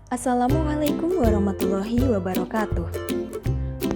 Assalamualaikum warahmatullahi wabarakatuh.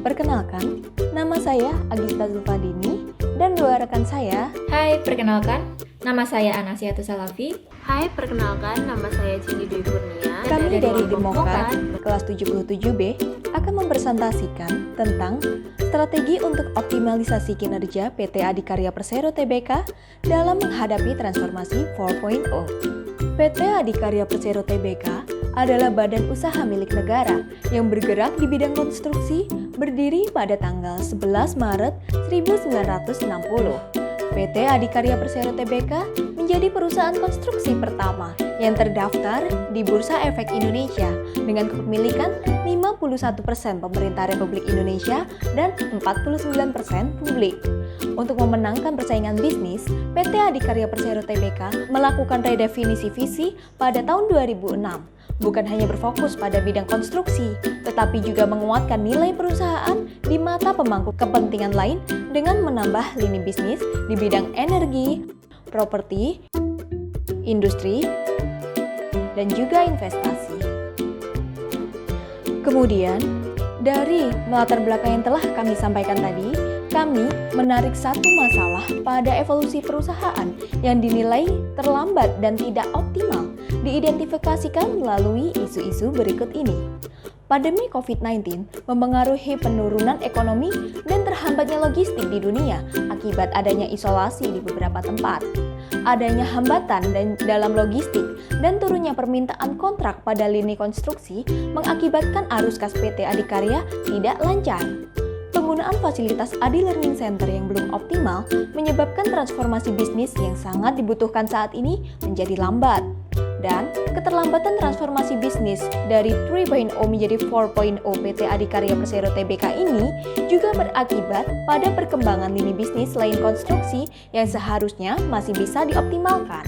Perkenalkan, nama saya Agista Zulfadini dan dua rekan saya. Hai, perkenalkan, nama saya Anasiatus Salafi. Hai, perkenalkan, nama saya Cindy Dwi Kurnia. Kami dari Demokrat kelas 77B akan mempresentasikan tentang strategi untuk optimalisasi kinerja PT Adikarya Persero Tbk dalam menghadapi transformasi 4.0. PT Adikarya Persero Tbk adalah badan usaha milik negara yang bergerak di bidang konstruksi, berdiri pada tanggal 11 Maret 1960. PT Adikarya Persero Tbk menjadi perusahaan konstruksi pertama yang terdaftar di Bursa Efek Indonesia dengan kepemilikan 51% pemerintah Republik Indonesia dan 49% publik. Untuk memenangkan persaingan bisnis, PT Adikarya Persero Tbk melakukan redefinisi visi pada tahun 2006. Bukan hanya berfokus pada bidang konstruksi, tetapi juga menguatkan nilai perusahaan di mata pemangku kepentingan lain dengan menambah lini bisnis di bidang energi, properti, industri, dan juga investasi. Kemudian, dari latar belakang yang telah kami sampaikan tadi, kami menarik satu masalah pada evolusi perusahaan yang dinilai terlambat dan tidak optimal diidentifikasikan melalui isu-isu berikut ini. Pandemi COVID-19 mempengaruhi penurunan ekonomi dan terhambatnya logistik di dunia akibat adanya isolasi di beberapa tempat. Adanya hambatan dalam logistik dan turunnya permintaan kontrak pada lini konstruksi mengakibatkan arus kas PT Adikarya tidak lancar. Penggunaan fasilitas Adi Learning Center yang belum optimal menyebabkan transformasi bisnis yang sangat dibutuhkan saat ini menjadi lambat. Dan keterlambatan transformasi bisnis dari 3.0 menjadi 4.0 PT Adikarya Persero Tbk ini juga berakibat pada perkembangan lini bisnis lain konstruksi yang seharusnya masih bisa dioptimalkan.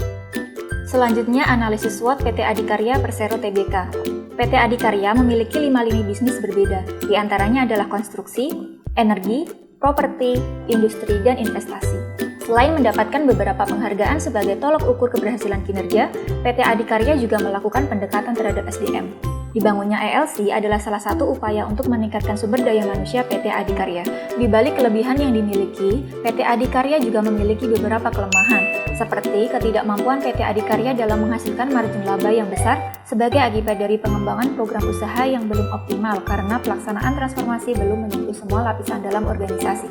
Selanjutnya, analisis SWOT PT Adikarya Persero Tbk. PT Adikarya memiliki 5 lini bisnis berbeda, di antaranya adalah konstruksi, energi, properti, industri, dan investasi. Selain mendapatkan beberapa penghargaan sebagai tolok ukur keberhasilan kinerja, PT Adikarya juga melakukan pendekatan terhadap SDM. Dibangunnya ELC adalah salah satu upaya untuk meningkatkan sumber daya manusia PT Adikarya. Di balik kelebihan yang dimiliki, PT Adikarya juga memiliki beberapa kelemahan, seperti ketidakmampuan PT Adikarya dalam menghasilkan margin laba yang besar sebagai akibat dari pengembangan program usaha yang belum optimal karena pelaksanaan transformasi belum menyentuh semua lapisan dalam organisasi.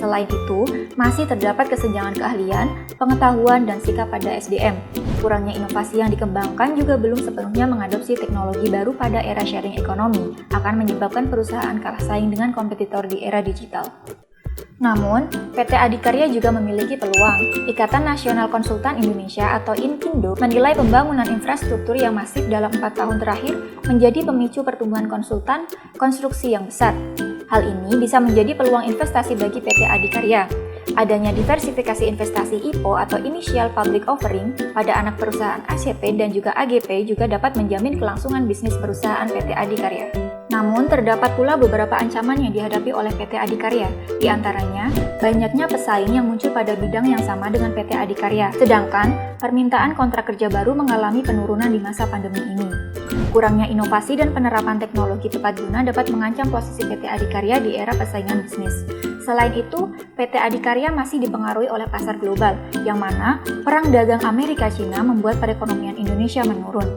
Selain itu, masih terdapat kesenjangan keahlian, pengetahuan, dan sikap pada SDM. Kurangnya inovasi yang dikembangkan juga belum sepenuhnya mengadopsi teknologi baru pada era sharing ekonomi, akan menyebabkan perusahaan kalah saing dengan kompetitor di era digital. Namun, PT Adikarya juga memiliki peluang. Ikatan Nasional Konsultan Indonesia atau INKINDO menilai pembangunan infrastruktur yang masif dalam 4 tahun terakhir menjadi pemicu pertumbuhan konsultan konstruksi yang besar. Hal ini bisa menjadi peluang investasi bagi PT Adikarya. Adanya diversifikasi investasi IPO atau Initial Public Offering pada anak perusahaan ACP dan juga AGP juga dapat menjamin kelangsungan bisnis perusahaan PT Adikarya. Namun, terdapat pula beberapa ancaman yang dihadapi oleh PT Adikarya. Di antaranya, banyaknya pesaing yang muncul pada bidang yang sama dengan PT Adikarya, sedangkan permintaan kontrak kerja baru mengalami penurunan di masa pandemi ini. Kurangnya inovasi dan penerapan teknologi tepat guna dapat mengancam posisi PT Adikarya di era persaingan bisnis. Selain itu, PT Adikarya masih dipengaruhi oleh pasar global, yang mana perang dagang Amerika-China membuat perekonomian Indonesia menurun.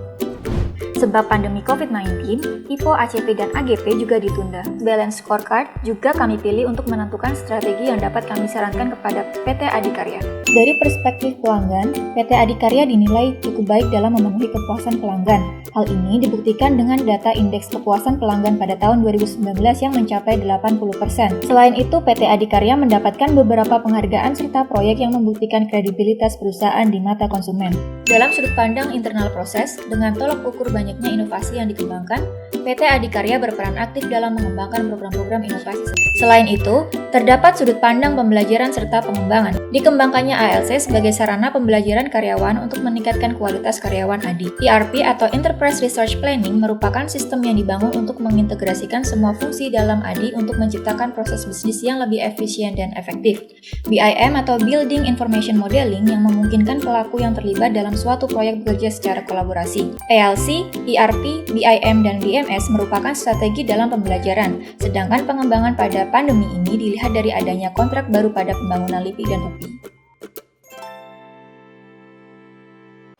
Sebab pandemi COVID-19, IPO, ACP, dan AGP juga ditunda. Balance scorecard juga kami pilih untuk menentukan strategi yang dapat kami sarankan kepada PT Adikarya. Dari perspektif pelanggan, PT Adikarya dinilai cukup baik dalam memenuhi kepuasan pelanggan. Hal ini dibuktikan dengan data indeks kepuasan pelanggan pada tahun 2019 yang mencapai 80%. Selain itu, PT Adikarya mendapatkan beberapa penghargaan serta proyek yang membuktikan kredibilitas perusahaan di mata konsumen. Dalam sudut pandang internal proses, dengan tolok ukur banyaknya inovasi yang dikembangkan, PT Adikarya berperan aktif dalam mengembangkan program-program inovasi. Selain itu, terdapat sudut pandang pembelajaran serta pengembangan. Dikembangkannya ALC sebagai sarana pembelajaran karyawan untuk meningkatkan kualitas karyawan ADI. ERP atau Enterprise Resource Planning merupakan sistem yang dibangun untuk mengintegrasikan semua fungsi dalam ADI untuk menciptakan proses bisnis yang lebih efisien dan efektif. BIM atau Building Information Modeling yang memungkinkan pelaku yang terlibat dalam suatu proyek bekerja secara kolaborasi. PLC, ERP, BIM, dan BMS merupakan strategi dalam pembelajaran, sedangkan pengembangan pada pandemi ini dilihat dari adanya kontrak baru pada pembangunan LIPI dan UPI.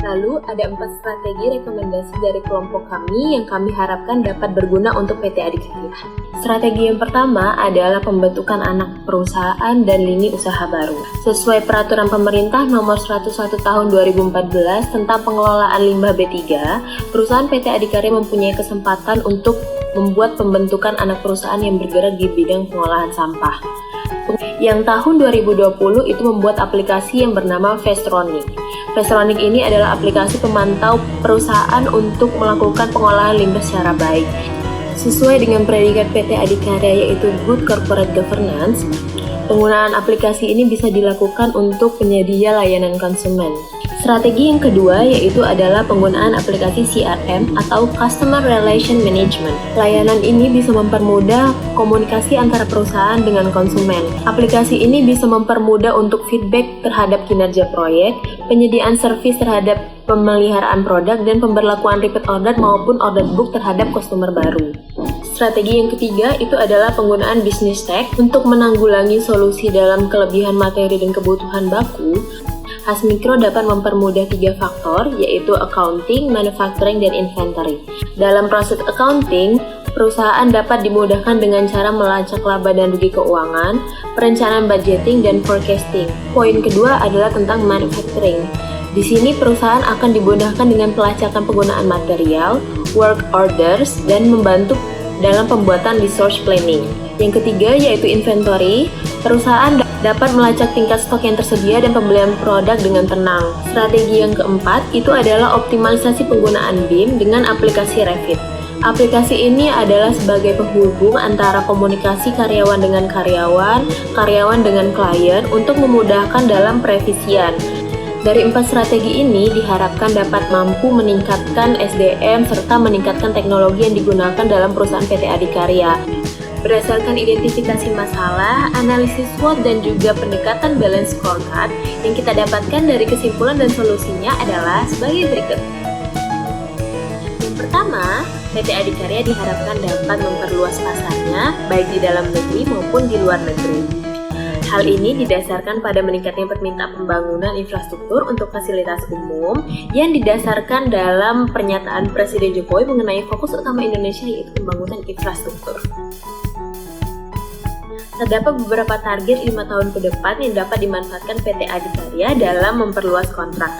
Lalu ada 4 strategi rekomendasi dari kelompok kami yang kami harapkan dapat berguna untuk PT Adikarya. Strategi yang pertama adalah pembentukan anak perusahaan dan lini usaha baru. Sesuai peraturan pemerintah nomor 101 tahun 2014 tentang pengelolaan limbah B3, perusahaan PT Adikarya mempunyai kesempatan untuk membuat pembentukan anak perusahaan yang bergerak di bidang pengolahan sampah. Yang tahun 2020 itu membuat aplikasi yang bernama Vestronic. Vestronic ini adalah aplikasi pemantau perusahaan untuk melakukan pengolahan limbah secara baik. Sesuai dengan predikat PT Adikarya yaitu Good Corporate Governance, penggunaan aplikasi ini bisa dilakukan untuk penyedia layanan konsumen. Strategi yang kedua yaitu adalah penggunaan aplikasi CRM atau Customer Relation Management. Layanan ini bisa mempermudah komunikasi antara perusahaan dengan konsumen. Aplikasi ini bisa mempermudah untuk feedback terhadap kinerja proyek, penyediaan servis terhadap pemeliharaan produk, dan pemberlakuan repeat order maupun order book terhadap customer baru. Strategi yang ketiga itu adalah penggunaan business tech untuk menanggulangi solusi dalam kelebihan materi dan kebutuhan baku. Hasmikro dapat mempermudah 3 faktor, yaitu accounting, manufacturing, dan inventory. Dalam proses accounting, perusahaan dapat dimudahkan dengan cara melacak laba dan rugi keuangan, perencanaan budgeting, dan forecasting. Poin kedua adalah tentang manufacturing. Di sini perusahaan akan dimudahkan dengan pelacakan penggunaan material, work orders, dan membantu dalam pembuatan resource planning. Yang ketiga yaitu inventory. Perusahaan dapat melacak tingkat stok yang tersedia dan pembelian produk dengan tenang. Strategi yang keempat itu adalah optimalisasi penggunaan BIM dengan aplikasi Revit. Aplikasi ini adalah sebagai penghubung antara komunikasi karyawan dengan karyawan, karyawan dengan klien untuk memudahkan dalam perevisian. Dari 4 strategi ini diharapkan dapat mampu meningkatkan SDM serta meningkatkan teknologi yang digunakan dalam perusahaan PT Adikarya. Berdasarkan identifikasi masalah, analisis SWOT, dan juga pendekatan balance scorecard, yang kita dapatkan dari kesimpulan dan solusinya adalah sebagai berikut. Yang pertama, PT Adikarya diharapkan dapat memperluas pasarnya, baik di dalam negeri maupun di luar negeri. Hal ini didasarkan pada meningkatnya permintaan pembangunan infrastruktur untuk fasilitas umum yang didasarkan dalam pernyataan Presiden Jokowi mengenai fokus utama Indonesia yaitu pembangunan infrastruktur. Terdapat beberapa target 5 tahun ke depan yang dapat dimanfaatkan PT Adikarya dalam memperluas kontrak.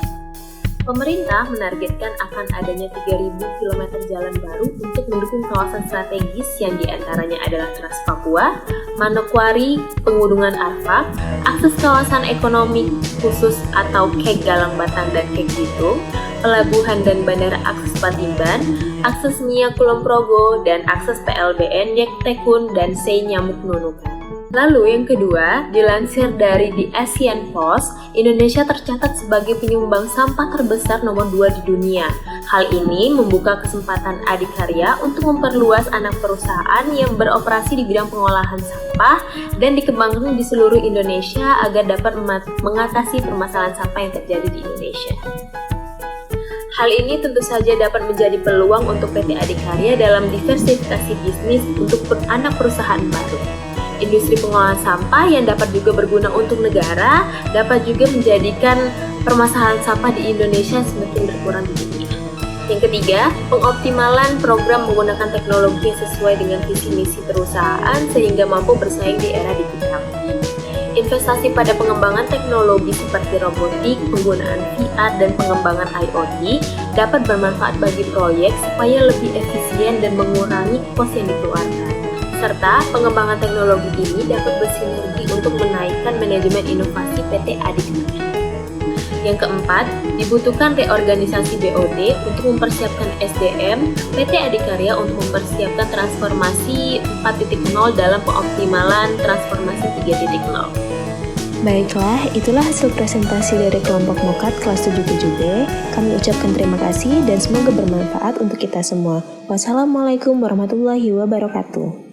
Pemerintah menargetkan akan adanya 3.000 km jalan baru untuk mendukung kawasan strategis yang diantaranya adalah Trans Papua, Manokwari, Pegunungan Arfak, akses kawasan ekonomi khusus atau KEG Galang Batang dan KEG Bitung, pelabuhan dan bandara akses Patimban, akses Nia Kulon Progo, dan akses PLBN Yek Tekun dan Sei Nyamuk Nunukan. Lalu yang kedua, dilansir dari The Asian Post, Indonesia tercatat sebagai penyumbang sampah terbesar nomor 2 di dunia. Hal ini membuka kesempatan Adikarya untuk memperluas anak perusahaan yang beroperasi di bidang pengolahan sampah dan dikembangkan di seluruh Indonesia agar dapat mengatasi permasalahan sampah yang terjadi di Indonesia. Hal ini tentu saja dapat menjadi peluang untuk PT Adikarya dalam diversifikasi bisnis untuk anak perusahaan baru. Industri pengolahan sampah yang dapat juga berguna untuk negara dapat juga menjadikan permasalahan sampah di Indonesia semakin berkurang di dunia. Yang ketiga, pengoptimalan program menggunakan teknologi yang sesuai dengan visi misi perusahaan sehingga mampu bersaing di era digital. Investasi pada pengembangan teknologi seperti robotik, penggunaan VR, dan pengembangan IoT dapat bermanfaat bagi proyek supaya lebih efisien dan mengurangi kos yang dikeluarkan. Serta pengembangan teknologi ini dapat bersinergi untuk menaikkan manajemen inovasi PT Adikarya. Yang keempat, dibutuhkan reorganisasi BOD untuk mempersiapkan SDM, PT Adikarya untuk mempersiapkan transformasi 4.0 dalam pengoptimalan transformasi 3.0. Baiklah, itulah hasil presentasi dari kelompok Mokat kelas 77B. Kami ucapkan terima kasih dan semoga bermanfaat untuk kita semua. Wassalamualaikum warahmatullahi wabarakatuh.